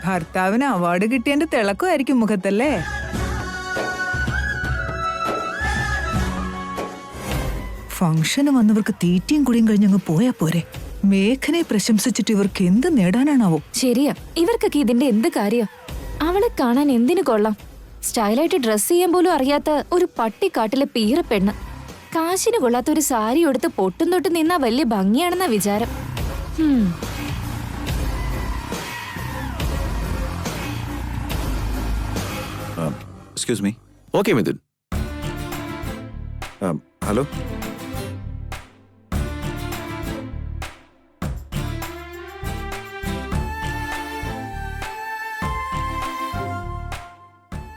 ഭർത്താവിന് അവാർഡ് കിട്ടിയതിന്റെ തിളക്കമായിരിക്കും മുഖത്തല്ലേ? ഫംഗ്ഷന് വന്നവർക്ക് തീറ്റയും കുടിയും കഴിഞ്ഞങ്ങ് പോയാ പോരെ. മേഘനെ പ്രശംസിച്ചിട്ട് ഇവർക്ക് എന്ത് നേടാനാണാവോ? ശരിയാ, ഇവർക്കൊക്കെ ഇതിന്റെ എന്ത് കാര്യം? അവളെ കാണാൻ എന്തിനു കൊള്ളാം? സ്റ്റൈലായിട്ട് ഡ്രസ് ചെയ്യാൻ പോലും അറിയാത്ത ഒരു പട്ടിക്കാട്ടിലെ പീറപ്പെണ്ണ്. കാശിന് കൊള്ളാത്ത ഒരു സാരി എടുത്ത് പൊട്ടും തൊട്ട് നിന്നാ വലിയ ഭംഗിയാണെന്ന വിചാരം. Excuse me. Okay Mithun. Hello.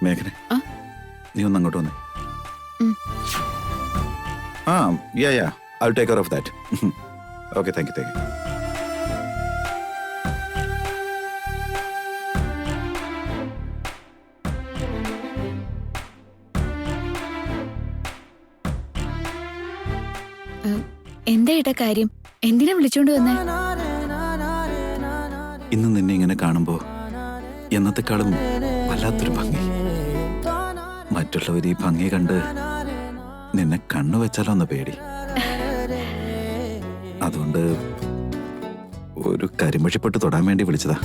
മേഘനെ, നീ ഒന്ന് അങ്ങോട്ട് വന്നേ. Yeah I will take care of that. Okay, thank you. എന്താ ഏട്ടാ കാര്യം? എന്തിനാ വിളിച്ചോണ്ട് വന്നേ? ഇന്ന് നിന്നെ ഇങ്ങനെ കാണുമ്പോ എന്നത്തെക്കാളും വല്ലാത്തൊരു ഭംഗി. മറ്റുള്ളവർ ഈ ഭംഗി കണ്ട് നിന്നെ കണ്ണു വെച്ചാലോ എന്ന് പേടി. അതുകൊണ്ട് ഒരു കരിമഷിപ്പെട്ട് തൊടാൻ വേണ്ടി വിളിച്ചതാ.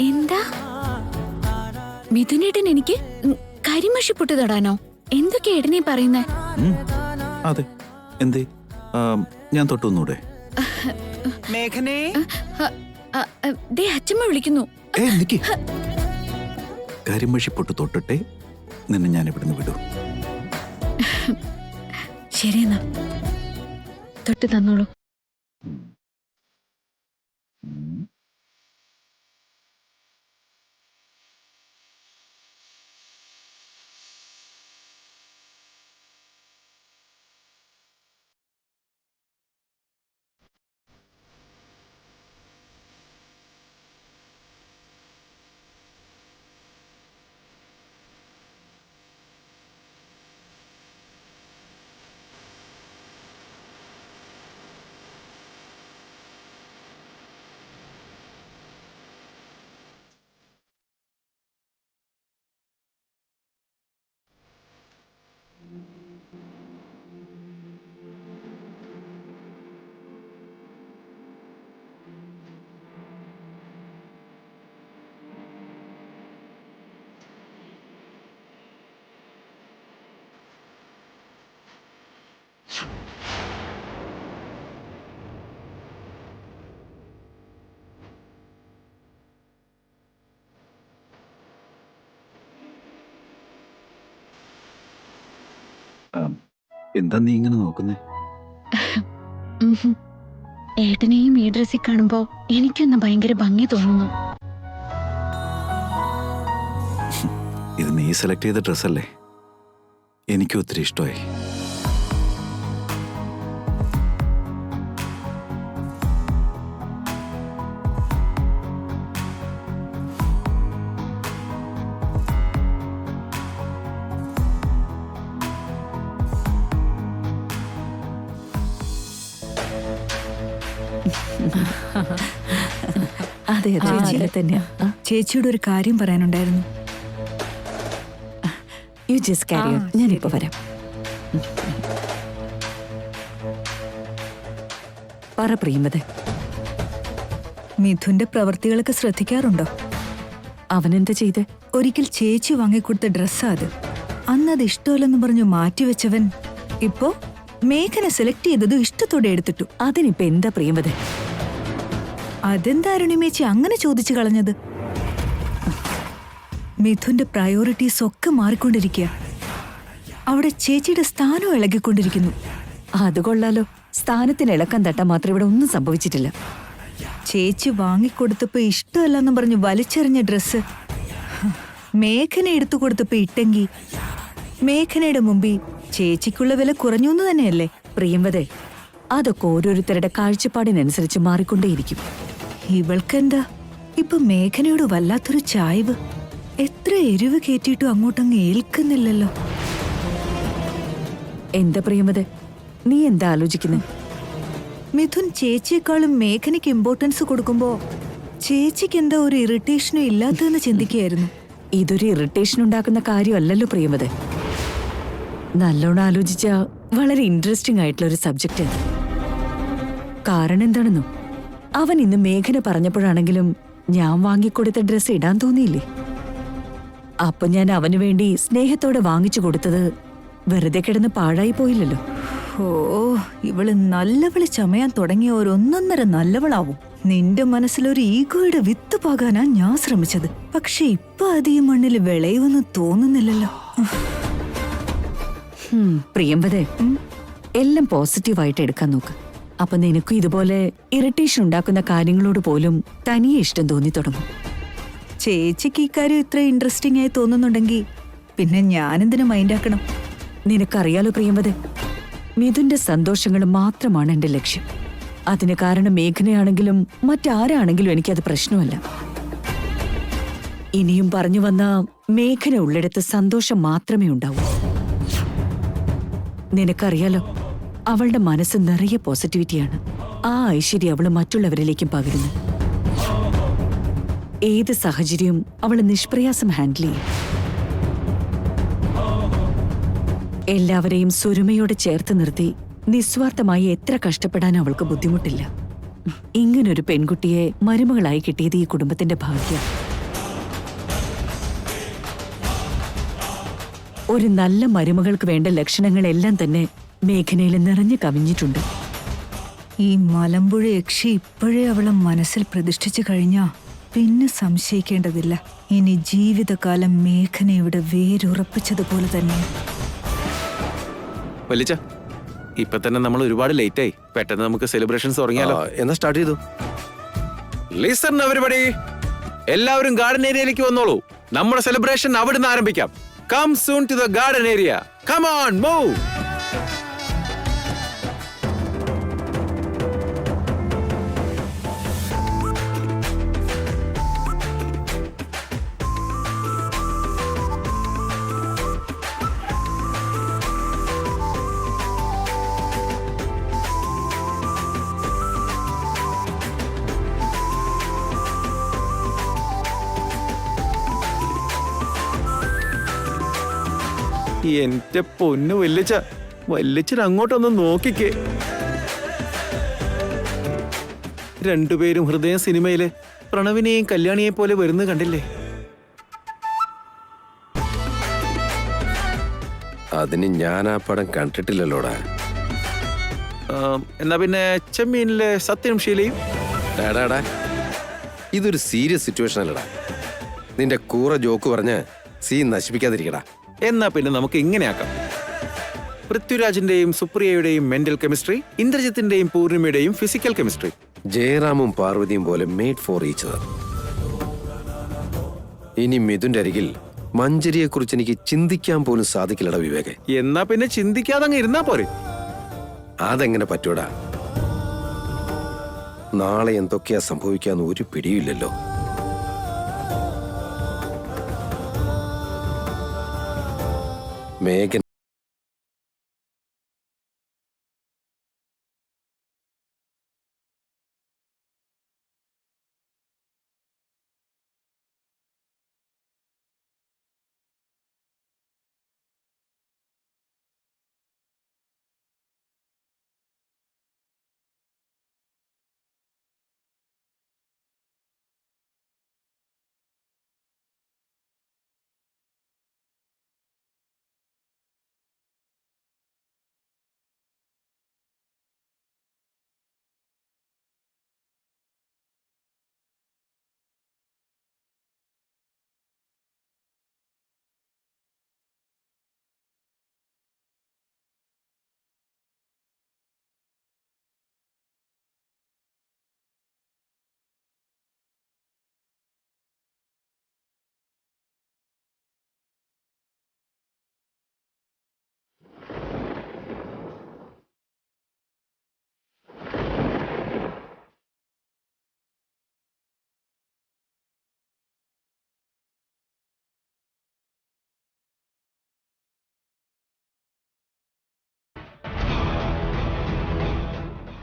എന്താ മിഥുനേട്ടൻ എനിക്ക് കരിമഷിപ്പൊട്ട് തൊടാനോ? എന്തൊക്കെയാ ഏട്ടനീ പറയുന്നേ? അതെ, എന്തേ? ഞാൻ തൊട്ടുന്നൂടെ? മേഘനെ, അച്ഛമ്മ വിളിക്കുന്നു. കരിമഷിപ്പൊട്ട് തൊട്ടിട്ടെ നിന്നെ ഞാൻ ഇവിടുന്ന് വിടൂ. ശരിയെന്നാ, തൊട്ട് തന്നോളൂ. എന്താ നീ ഇങ്ങനെ നോക്കുന്നേ? ഏട്ടനെയും ഈ ഡ്രസ്സിൽ കാണുമ്പോ എനിക്കൊന്ന് ഭയങ്കര ഭംഗി തോന്നുന്നു. ഇത് നീ സെലക്ട് ചെയ്ത ഡ്രസ്സല്ലേ? എനിക്കും ഒത്തിരി ഇഷ്ടമായി. അതെ അതെ തന്നെയാ. ചേച്ചിയോട് ഒരു കാര്യം പറയാനുണ്ടായിരുന്നു. യു ജസ്റ്റ് ക്യാരി ഓൺ, ഞാനിപ്പോ വരാം. പറ പ്രിയമതേ. മിഥുന്റെ പ്രവൃത്തികളൊക്കെ ശ്രദ്ധിക്കാറുണ്ടോ? അവനെന്താ ചെയ്ത്? ഒരിക്കൽ ചേച്ചി വാങ്ങിക്കൊടുത്ത ഡ്രസ്സാ അത്. അന്നത് ഇഷ്ടമല്ലെന്ന് പറഞ്ഞു മാറ്റിവെച്ചവൻ ഇപ്പോ മേഘനെ സെലക്ട് ചെയ്തത് ഇഷ്ടത്തോടെ എടുത്തിട്ടു. അതിനിപ്പോ എന്താ പ്രിയമതേ? അതെന്താ അരുണിമേച്ചി അങ്ങനെ ചോദിച്ചു കളഞ്ഞത്? മിഥുന്റെ പ്രയോറിറ്റീസ് ഒക്കെ മാറിക്കൊണ്ടിരിക്കുക. അവിടെ ചേച്ചിയുടെ സ്ഥാനം ഇളകിക്കൊണ്ടിരിക്കുന്നു. അത് കൊള്ളാലോ. സ്ഥാനത്തിന് ഇളക്കം തട്ടാൻ മാത്രം ഇവിടെ ഒന്നും സംഭവിച്ചിട്ടില്ല. ചേച്ചി വാങ്ങിക്കൊടുത്തപ്പോ ഇഷ്ടമല്ലെന്ന് പറഞ്ഞു വലിച്ചെറിഞ്ഞ ഡ്രസ്സ് മേഘന എടുത്തു കൊടുത്തപ്പോ ഇട്ടെങ്കി മേഘനയുടെ മുമ്പിൽ ചേച്ചിക്കുള്ള വില കുറഞ്ഞു എന്ന് തന്നെയല്ലേ? പ്രിയമതേ, അതൊക്കെ ഓരോരുത്തരുടെ കാഴ്ചപ്പാടിനനുസരിച്ച് മാറിക്കൊണ്ടേയിരിക്കും. ഇവൾക്കെന്താ ഇപ്പൊ മേഘനയോട് വല്ലാത്തൊരു ചായ്വ്? എത്ര എരിവ് കയറ്റിയിട്ടും അങ്ങോട്ടങ്ങ് ഏൽക്കുന്നില്ലല്ലോ. എന്താ പ്രിയമതേ, നീ എന്താ ആലോചിക്കുന്നേ? മിഥുൻ ചേച്ചിയെക്കാളും മേഘനയ്ക്ക് ഇമ്പോർട്ടൻസ് കൊടുക്കുമ്പോ ചേച്ചിക്ക് എന്താ ഒരു ഇറിറ്റേഷനും ഇല്ലാത്തതെന്ന് ചിന്തിക്കുകയായിരുന്നു. ഇതൊരു ഇറിറ്റേഷൻ ഉണ്ടാക്കുന്ന കാര്യമല്ലല്ലോ പ്രിയമതെ. നല്ലോണം ആലോചിച്ച വളരെ ഇൻട്രസ്റ്റിംഗ് ആയിട്ടുള്ള ഒരു സബ്ജക്റ്റ്. കാരണം എന്താണെന്നോ, അവൻ ഇന്ന് മേഘന പറഞ്ഞപ്പോഴാണെങ്കിലും ഞാൻ വാങ്ങിക്കൊടുത്ത ഡ്രസ്സ് ഇടാൻ തോന്നിയില്ലേ? അപ്പൊ ഞാൻ അവന് വേണ്ടി സ്നേഹത്തോടെ വാങ്ങിച്ചു കൊടുത്തത് വെറുതെ കിടന്ന് പാഴായി പോയില്ലല്ലോ. ഓ, ഇവള് നല്ലവള് ചമയാൻ തുടങ്ങിയ ഒരൊന്നൊന്നര നല്ലവളാവും. നിന്റെ മനസ്സിലൊരു ഈഗോയുടെ വിത്ത് പാകാനാ ഞാൻ ശ്രമിച്ചത്. പക്ഷെ ഇപ്പൊ അത് ഈ മണ്ണിൽ വിളയുമെന്ന് തോന്നുന്നില്ലല്ലോ. പ്രിയമ്പതേ, എല്ലാം പോസിറ്റീവായിട്ട് എടുക്കാൻ നോക്ക്. അപ്പൊ നിനക്കും ഇതുപോലെ ഇറിറ്റേഷൻ ഉണ്ടാക്കുന്ന കാര്യങ്ങളോട് പോലും തനിയെ ഇഷ്ടം തോന്നി തുടങ്ങും. ചേച്ചിക്ക് ഇക്കാര്യം ഇത്ര ഇൻട്രസ്റ്റിംഗ് ആയി തോന്നുന്നുണ്ടെങ്കിൽ പിന്നെ ഞാനെന്തിനു മൈൻഡാക്കണം? നിനക്കറിയാലോ പ്രിയമ്പതേ, മിഥുന്റെ സന്തോഷങ്ങൾ മാത്രമാണ് എന്റെ ലക്ഷ്യം. അതിന് കാരണം മേഘനയാണെങ്കിലും മറ്റാരാണെങ്കിലും എനിക്കത് പ്രശ്നമല്ല. ഇനിയും പറഞ്ഞു വന്ന മേഘന ഉള്ളിടത്ത് സന്തോഷം മാത്രമേ ഉണ്ടാവൂ. നിനക്കറിയാലോ, അവളുടെ മനസ്സ് നിറയെ പോസിറ്റിവിറ്റിയാണ്. ആ ഐശ്വര്യം അവള് മറ്റുള്ളവരിലേക്കും പകരുന്നു. ഏത് സാഹചര്യവും അവള് നിഷ്പ്രയാസം ഹാൻഡിൽ ചെയ്യും. എല്ലാവരെയും സുരുമയോടെ ചേർത്ത് നിർത്തി നിസ്വാർത്ഥമായി എത്ര കഷ്ടപ്പെടാൻ അവൾക്ക് ബുദ്ധിമുട്ടില്ല. ഇങ്ങനൊരു പെൺകുട്ടിയെ മരുമകളായി കിട്ടിയത് ഈ കുടുംബത്തിന്റെ ഭാഗ്യം. ഒരു നല്ല മരുമകൾക്ക് വേണ്ട ലക്ഷണങ്ങളെല്ലാം തന്നെ മേഘനയിൽ നിറഞ്ഞു കവിഞ്ഞിട്ടുണ്ട്. ഈ മലമ്പുഴ യക്ഷി ഇപ്പോഴേ അവളെ മനസ്സിൽ പ്രതിഷ്ഠിച്ചു കഴിഞ്ഞാ പിന്നെ സംശയിക്കേണ്ടതില്ല. ഇനി ജീവിതകാലം മേഘന ഇവിടെ വേരുറപ്പിച്ചതുപോലെ തന്നെ. വലിച്ച ഇപ്പൊ തന്നെ നമ്മൾ ഒരുപാട് ലേറ്റ് ആയി. പെട്ടെന്ന് നമുക്ക് സെലിബ്രേഷൻസ് തുടങ്ങിയാലോ? എന്നാ സ്റ്റാർട്ട് ചെയ്തു. ലിസൺ എവരിബഡി, എല്ലാവരും ഗാർഡൻ ഏരിയയിലേക്ക് വന്നോളൂ. നമ്മുടെ സെലിബ്രേഷൻ അവിടുന്ന് ആരംഭിക്കാം. Come soon to the garden area. Come on, move. എന്റെ പൊന്നു വല്ലിച്ച, വല്ലിച്ചൻ അങ്ങോട്ടൊന്ന് നോക്കിക്കേ. രണ്ടുപേരും ഹൃദയ സിനിമയിലെ പ്രണവിനെയും കല്യാണിയെ പോലെ വരുന്നത് കണ്ടില്ലേ? അതിന് ഞാൻ ആ പടം കണ്ടിട്ടില്ലല്ലോടാ. എന്നാ പിന്നെ ചെമ്മീനിലെ സത്യനും ശീലയും. ഡാടാ, ഇതൊരു സീരിയസ് സിറ്റുവേഷൻ അല്ലടാ. നിന്റെ കൂറ ജോക്ക് പറഞ്ഞ് സീൻ നശിപ്പിക്കാതിരിക്കടാ. എന്നാ പിന്നെ നമുക്ക് ഇങ്ങനെയാക്കാം. പൃഥ്വിരാജിന്റെയും സുപ്രിയയുടെയും മെന്റൽ കെമിസ്ട്രി, ഇന്ദ്രജിത്തിന്റെയും പൂർണിമയുടെയും ഫിസിക്കൽ കെമിസ്ട്രി. ജയറാമും പാർവതിയും പോലെ മെയ്ഡ് ഫോർ ഈച്ച് അതർ. ഇനി മിഥുന്റെ അരികിൽ മഞ്ജരിയെ കുറിച്ച് എനിക്ക് ചിന്തിക്കാൻ പോലും സാധിക്കില്ലടാ വിവേകെ. എന്നാ പിന്നെ ചിന്തിക്കാതെ അങ്ങ് ഇരുന്നാ പോരെ? അതെങ്ങനെ പറ്റൂടാ? നാളെ എന്തൊക്കെയാ സംഭവിക്കാന്ന് ഒരു പിടിയില്ലല്ലോ. മേഘൻ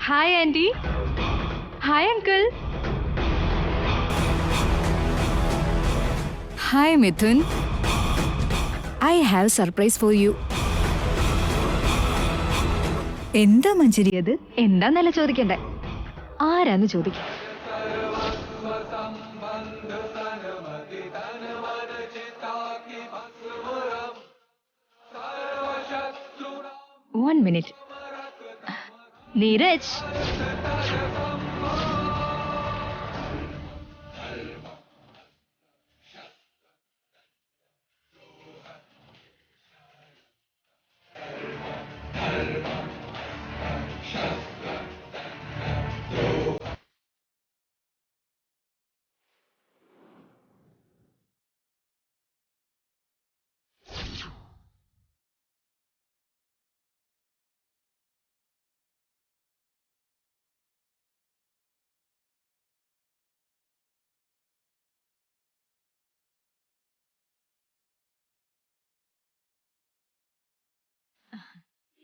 Hi, Andy. Hi, Uncle. Hi Mithun, I have surprise for you. എന്താ മഞ്ജരി അത്? എന്താന്നല്ല ചോദിക്കണ്ടേ, ആരാന്ന് ചോദിക്കും. One minute. നീരജ്,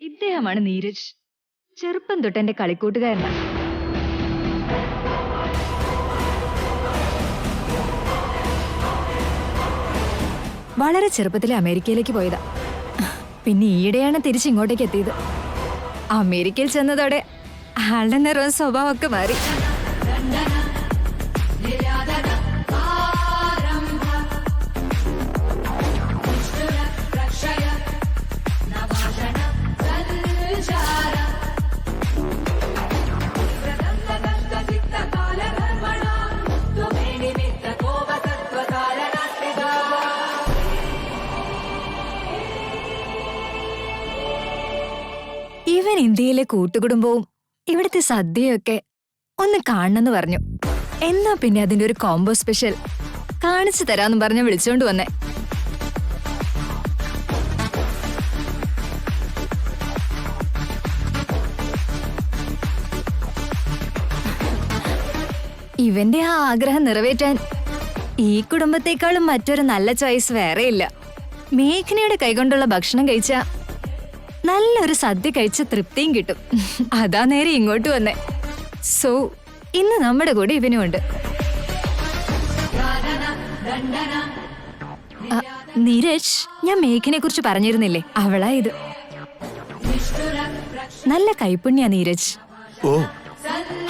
ഇദ്ദേഹമാണ് നീരജ്. ചെറുപ്പം തൊട്ട് എന്റെ കളിക്കൂട്ടുകാരനാണ്. വളരെ ചെറുപ്പത്തിൽ അമേരിക്കയിലേക്ക് പോയതാ. പിന്നെ ഈയിടെയാണ് തിരിച്ചിങ്ങോട്ടേക്ക് എത്തിയത്. അമേരിക്കയിൽ ചെന്നതോടെ ആളുടെ നിറവും സ്വഭാവമൊക്കെ മാറി. ഇവൻ ഇന്ത്യയിലെ കൂട്ടുകുടുംബവും ഇവിടുത്തെ സദ്യയൊക്കെ ഒന്ന് കാണണമെന്ന് പറഞ്ഞു. എന്നാ പിന്നെ അതിന്റെ ഒരു കോംബോ സ്പെഷ്യൽ കാണിച്ചു തരാന്ന് പറഞ്ഞ് വിളിച്ചോണ്ട് വന്നേ. ഇവന്റെ ആ ആഗ്രഹം നിറവേറ്റാൻ ഈ കുടുംബത്തെക്കാളും മറ്റൊരു നല്ല ചോയ്സ് വേറെയില്ല. മേഘനയുടെ കൈകൊണ്ടുള്ള ഭക്ഷണം കഴിച്ച നല്ലൊരു സദ്യ കഴിച്ച തൃപ്തിയും കിട്ടും. അതാ നേരെ ഇങ്ങോട്ട് വന്നേ. സോ ഇന്ന് നമ്മുടെ കൂടെ ഇവനുമുണ്ട്. നീരജ്, ഞാൻ മേഘനെ കുറിച്ച് പറഞ്ഞിരുന്നില്ലേ, അവളാ ഇത്. നല്ല കൈപ്പുണ്യാ നീരജ്. ഓ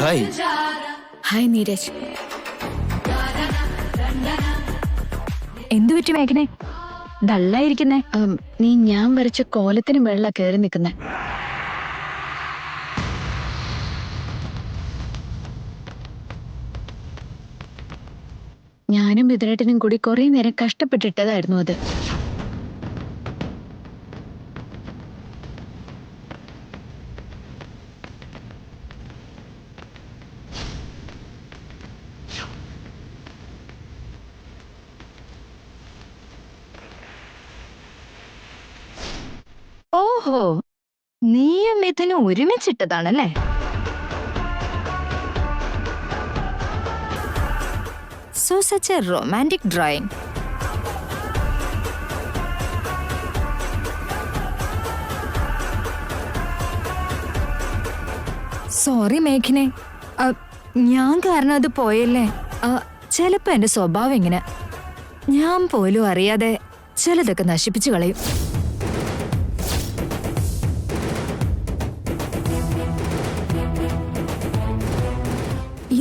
ഹായ്. ഹായ് നീരജ്. എന്തു പറ്റി മേഘനെ, ഡള്ളായിരിക്കുന്നേ? നീ ഞാൻ വരച്ച കോലത്തിന് വെള്ള കയറി നിൽക്കുന്നേ. ഞാനും ഇതിരേട്ടനും കൂടി കുറെ നേരം കഷ്ടപ്പെട്ടിട്ടതായിരുന്നു അത്. ഓഹോ, നീയും മിഥുനും ഒരുമിച്ചിട്ടതാണല്ലേ? So such a romantic drawing. Sorry മേഘനെ, ഞാൻ കാരണം അത് പോയല്ലേ. ചിലപ്പോ എന്റെ സ്വഭാവം ഇങ്ങനെ, ഞാൻ പോലും അറിയാതെ ചിലതൊക്കെ നശിപ്പിച്ചു കളയും.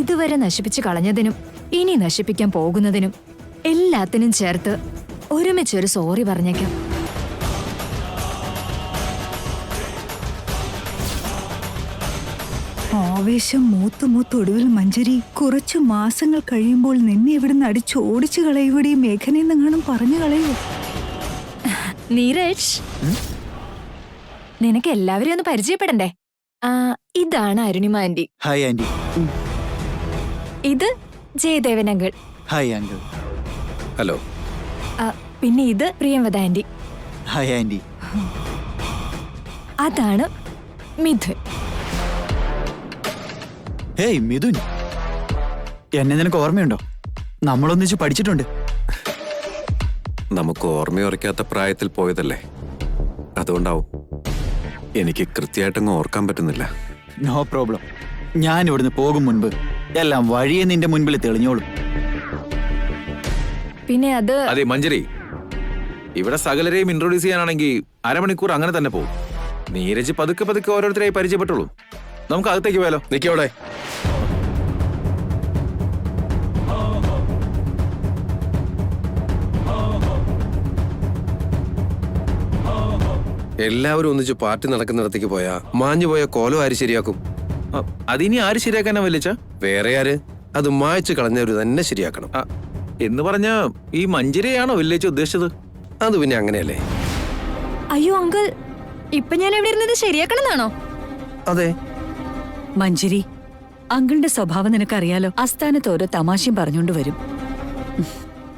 ഇതുവരെ നശിപ്പിച്ചു കളഞ്ഞതിനും ഇനി നശിപ്പിക്കാൻ പോകുന്നതിനും എല്ലാത്തിനും ചേർത്ത് ഒരുമിച്ചൊരു സോറി പറഞ്ഞേക്കാം. ആവേശം മൂത്തൊടുവിൽ മഞ്ജരി കുറച്ചു മാസങ്ങൾ കഴിയുമ്പോൾ നിന്നെ ഇവിടുന്ന് അടിച്ചോടിച്ചു കളയുവടി മേഘനെന്നെങ്ങാനും പറഞ്ഞു കളയോ? നീരജ്, നിനക്ക് എല്ലാവരെയും ഒന്ന് പരിചയപ്പെടണ്ടേ? ഇതാണ് അരുണിമ ആന്റി. Hi aunty. ഇത് Jayadevan uncle. Hi uncle. Hello. പിന്നെ ഇത് പ്രിയംവദ ആന്റി. Hi anti. അതാണ് മിഥുൻ. ഹേയ് മിഥുൻ, എന്നെ നിനക്ക് ഓർമ്മയുണ്ടോ? നമ്മളൊന്നിച്ച് പഠിച്ചിട്ടുണ്ട്. നമുക്ക് ഓർമ്മയുറയ്ക്കാത്ത പ്രായത്തിൽ പോയതല്ലേ, അതുകൊണ്ടാവും. എനിക്ക് കൃത്യമായിട്ടങ്ങ് ഓർക്കാൻ പറ്റുന്നില്ല. No problem. ഞാൻ ഇവിടുന്ന് പോകും മുൻപ് എല്ലാം വഴിയെ നിന്റെ മുൻപിൽ തെളിഞ്ഞോളും. പിന്നെ അത് അതെ മഞ്ജരി, ഇവിടെ സകലരെയും ഇൻട്രൊഡ്യൂസ് ചെയ്യാനാണെങ്കിൽ അരമണിക്കൂർ അങ്ങനെ തന്നെ പോകും. നീരജ് പതുക്കെ പതുക്കെ ഓരോരുത്തരായി പരിചയപ്പെട്ടുള്ളൂ. നമുക്ക് അകത്തേക്ക് പോയാലോ? നിക്കവിടെ. എല്ലാവരും ഒന്നിച്ച് പാർട്ടി നടക്കുന്നിടത്തേക്ക് പോയാ മാഞ്ഞു പോയ കോലം ആര് ശരിയാക്കും? അതിനി ആര് ശരിയാക്കാനാ വല്ലിച്ച? വേറെ ആര്? അത് മായ്ച്ചു കളഞ്ഞവര് തന്നെ ശരിയാക്കണം. എന്ന് പറഞ്ഞ ഈ മഞ്ജരിയാണോ വല്ലിച്ച ഉദ്ദേശിച്ചത്? അത് പിന്നെ അങ്ങനെയല്ലേ? അയ്യോ അങ്കിൾ, ഇപ്പൊ ഞാൻ എവിടെ ഇരുന്നത് ശരിയാക്കണമെന്നാണോ? അതെ. മഞ്ജരി, അങ്കിളിന്റെ സ്വഭാവം നിനക്കറിയാലോ. അസ്ഥാനത്ത് ഓരോ തമാശയും പറഞ്ഞുകൊണ്ട് വരും.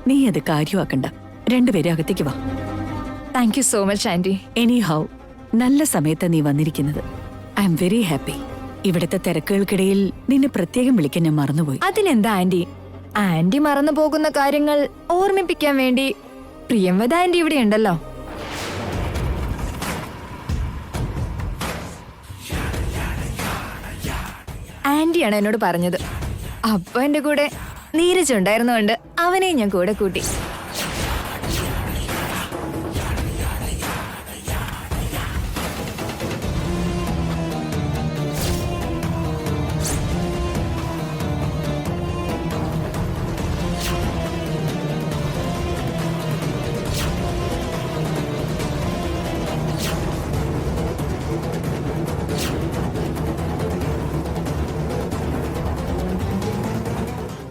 നീ അത് കാര്യമാക്കണ്ട. രണ്ടുപേരും അകത്തേക്ക് വാ. Thank you so much aunty. Anyhow, നല്ല സമയത്താ നീ വന്നിരിക്കുന്നത്. I am very happy. ഇവിടുത്തെ തിരക്കുകൾക്കിടയിൽ നിന്നെ പ്രത്യേകം വിളിക്കാൻ ഞാൻ മറന്നുപോയി. അതിനെന്താ ആന്റി? ആന്റി മറന്നു പോകുന്ന കാര്യങ്ങൾ ഓർമ്മിപ്പിക്കാൻ വേണ്ടി പ്രിയംവദ ആന്റി ഇവിടെ ഉണ്ടല്ലോ. ആന്റിയാണ് എന്നോട് പറഞ്ഞത്. അപ്പൊ എന്റെ കൂടെ നീരജ് ഉണ്ടായിരുന്നോണ്ട് അവനെ ഞാൻ കൂടെ കൂട്ടി.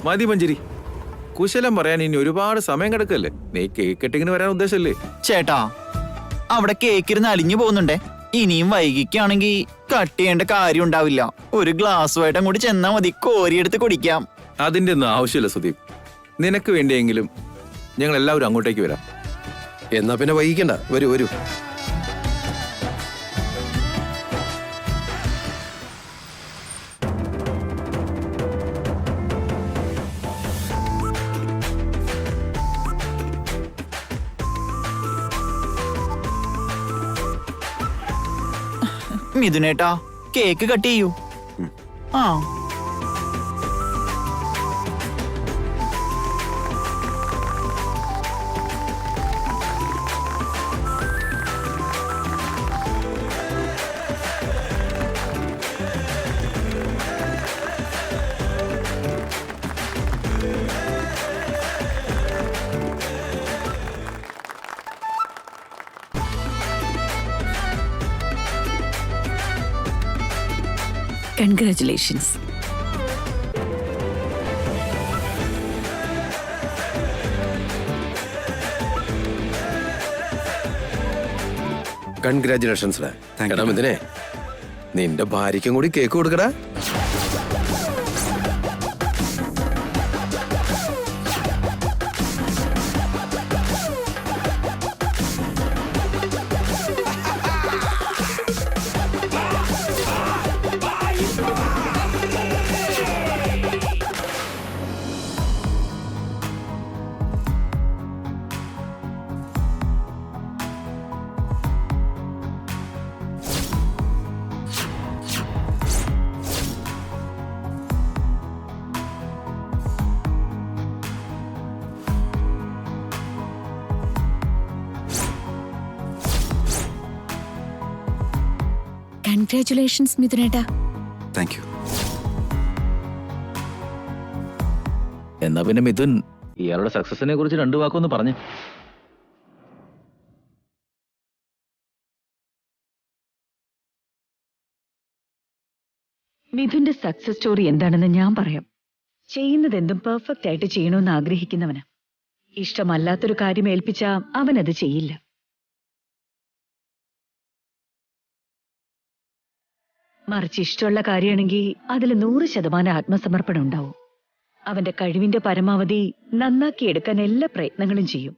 മതി മഞ്ജരി, കുശലം പറയാൻ ഇനി ഒരുപാട് സമയം കിടക്കല്ലേ. നീ കേക്ക് കട്ടിങ്ങിന് വരാൻ ഉദ്ദേശല്ലേ? ചേട്ടാ, അവിടെ കേക്കിരുന്ന് അലിഞ്ഞു പോകുന്നുണ്ടേ. ഇനിയും വൈകിക്കാണെങ്കിൽ കട്ട് ചെയ്യേണ്ട കാര്യം ഉണ്ടാവില്ല. ഒരു ഗ്ലാസ്സുമായിട്ട് അങ്ങോട്ട് ചെന്നാ മതി, കോരിയെടുത്ത് കുടിക്കാം. അതിന്റെ ഒന്നും ആവശ്യമില്ല സുദീപ്. നിനക്ക് വേണ്ടിയെങ്കിലും ഞങ്ങൾ എല്ലാവരും അങ്ങോട്ടേക്ക് വരാം. എന്നാ പിന്നെ വൈകിക്കണ്ട. വരൂ വരൂ. മിഥുനേട്ടാ, കേക്ക് കട്ട് ചെയ്യൂ. ആ കൺഗ്രാറ്റുലേഷൻസ്. കൺഗ്രാറ്റുലേഷൻസ്. എടാ മിഥുനെ, നിന്റെ ഭാര്യയ്ക്കും കൂടി കേക്ക് കൊടുക്കടാ. കൺഗ്രാറ്റുലേഷൻസ് മിഥുനേട്ടാ. Thank you. എന്നാ പിന്നെ മിഥുൻ ഇയാളുടെ സക്സസിനെ കുറിച്ച് രണ്ടു വാക്കൊന്ന് പറഞ്ഞു. മിഥുന്റെ സക്സസ് സ്റ്റോറി എന്താണെന്ന് ഞാൻ പറയാം. ചെയ്യുന്നതെന്തും പെർഫെക്റ്റ് ആയിട്ട് ചെയ്യണമെന്ന് ആഗ്രഹിക്കുന്നവന്. ഇഷ്ടമല്ലാത്തൊരു കാര്യം ഏൽപ്പിച്ചാ അവനത് ചെയ്യില്ല. മറിച്ച് ഇഷ്ടമുള്ള കാര്യമാണെങ്കിൽ അതിൽ 100% ആത്മസമർപ്പണം ഉണ്ടാവും. അവന്റെ കഴിവിന്റെ പരമാവധി നന്നാക്കിയെടുക്കാൻ എല്ലാ പ്രയത്നങ്ങളും ചെയ്യും.